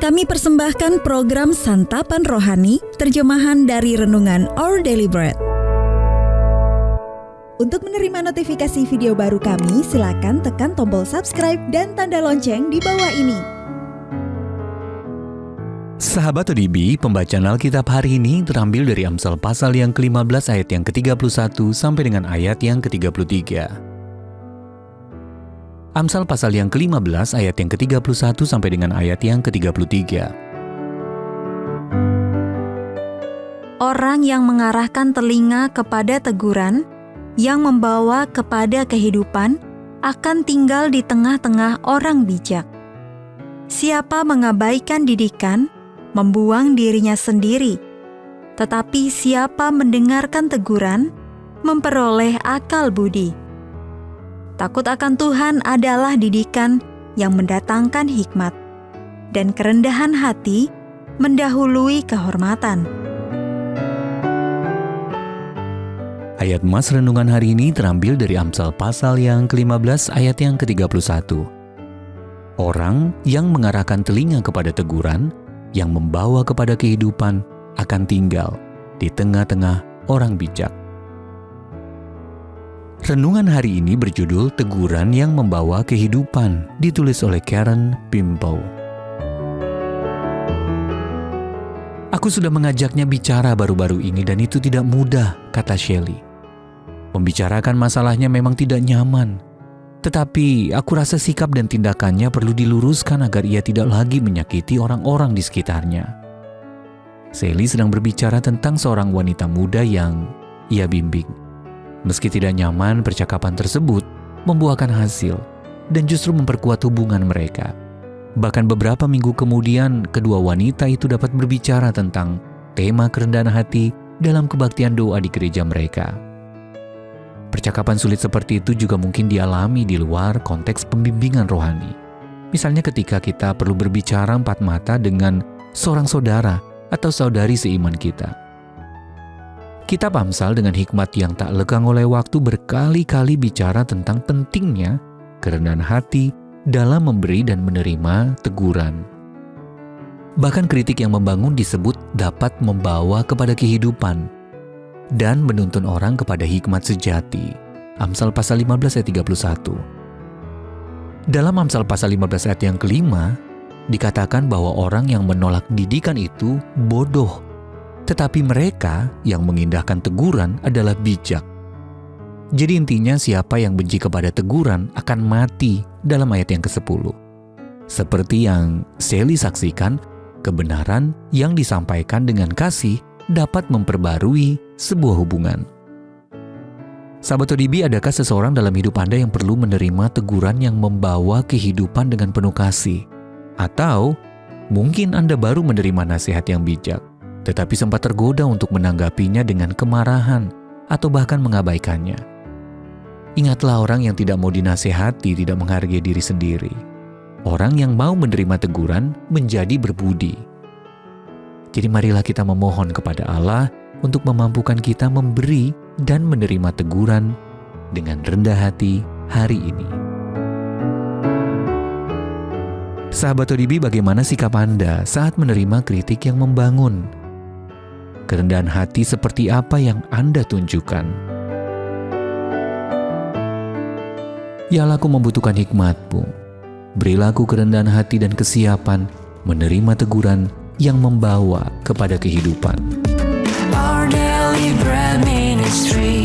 Kami persembahkan program Santapan Rohani, terjemahan dari Renungan Our Daily Bread. Untuk menerima notifikasi video baru kami, silakan tekan tombol subscribe dan tanda lonceng di bawah ini. Sahabat ODB, pembacaan Alkitab hari ini terambil dari Amsal pasal yang ke-15 ayat yang ke-31 sampai dengan ayat yang ke-33. Amsal pasal yang ke-15 ayat yang ke-31 sampai dengan ayat yang ke-33. Orang yang mengarahkan telinga kepada teguran, yang membawa kepada kehidupan, akan tinggal di tengah-tengah orang bijak. Siapa mengabaikan didikan, membuang dirinya sendiri. Tetapi siapa mendengarkan teguran, memperoleh akal budi. Takut akan Tuhan adalah didikan yang mendatangkan hikmat, dan kerendahan hati mendahului kehormatan. Ayat Mas renungan hari ini terambil dari Amsal pasal yang ke-15 ayat yang ke-31. Orang yang mengarahkan telinga kepada teguran, yang membawa kepada kehidupan, akan tinggal di tengah-tengah orang bijak. Renungan hari ini berjudul Teguran yang Membawa Kehidupan, ditulis oleh Karen Pimpo. Aku sudah mengajaknya bicara baru-baru ini dan itu tidak mudah, kata Shelley. Membicarakan masalahnya memang tidak nyaman, tetapi aku rasa sikap dan tindakannya perlu diluruskan agar ia tidak lagi menyakiti orang-orang di sekitarnya. Shelley sedang berbicara tentang seorang wanita muda yang ia bimbing. Meski tidak nyaman, percakapan tersebut membuahkan hasil dan justru memperkuat hubungan mereka. Bahkan beberapa minggu kemudian, kedua wanita itu dapat berbicara tentang tema kerendahan hati dalam kebaktian doa di gereja mereka. Percakapan sulit seperti itu juga mungkin dialami di luar konteks pembimbingan rohani. Misalnya ketika kita perlu berbicara empat mata dengan seorang saudara atau saudari seiman kita. Kitab Amsal dengan hikmat yang tak lekang oleh waktu berkali-kali bicara tentang pentingnya kerendahan hati dalam memberi dan menerima teguran. Bahkan kritik yang membangun disebut dapat membawa kepada kehidupan dan menuntun orang kepada hikmat sejati. Amsal pasal 15 ayat 31. Dalam Amsal pasal 15 ayat yang kelima, dikatakan bahwa orang yang menolak didikan itu bodoh. Tetapi mereka yang mengindahkan teguran adalah bijak. Jadi intinya siapa yang benci kepada teguran akan mati dalam ayat yang ke-10. Seperti yang Shelley saksikan, kebenaran yang disampaikan dengan kasih dapat memperbarui sebuah hubungan. Sahabat ODB, adakah seseorang dalam hidup Anda yang perlu menerima teguran yang membawa kehidupan dengan penuh kasih? Atau mungkin Anda baru menerima nasihat yang bijak, tetapi sempat tergoda untuk menanggapinya dengan kemarahan atau bahkan mengabaikannya. Ingatlah, orang yang tidak mau dinasihati tidak menghargai diri sendiri. Orang yang mau menerima teguran menjadi berbudi. Jadi marilah kita memohon kepada Allah untuk memampukan kita memberi dan menerima teguran dengan rendah hati hari ini. Sahabat ODB, bagaimana sikap Anda saat menerima kritik yang membangun? Kerendahan hati seperti apa yang Anda tunjukkan? Ya Allah, aku membutuhkan hikmat-Mu. Berilah aku kerendahan hati dan kesiapan menerima teguran yang membawa kepada kehidupan. Our Daily Bread Ministry.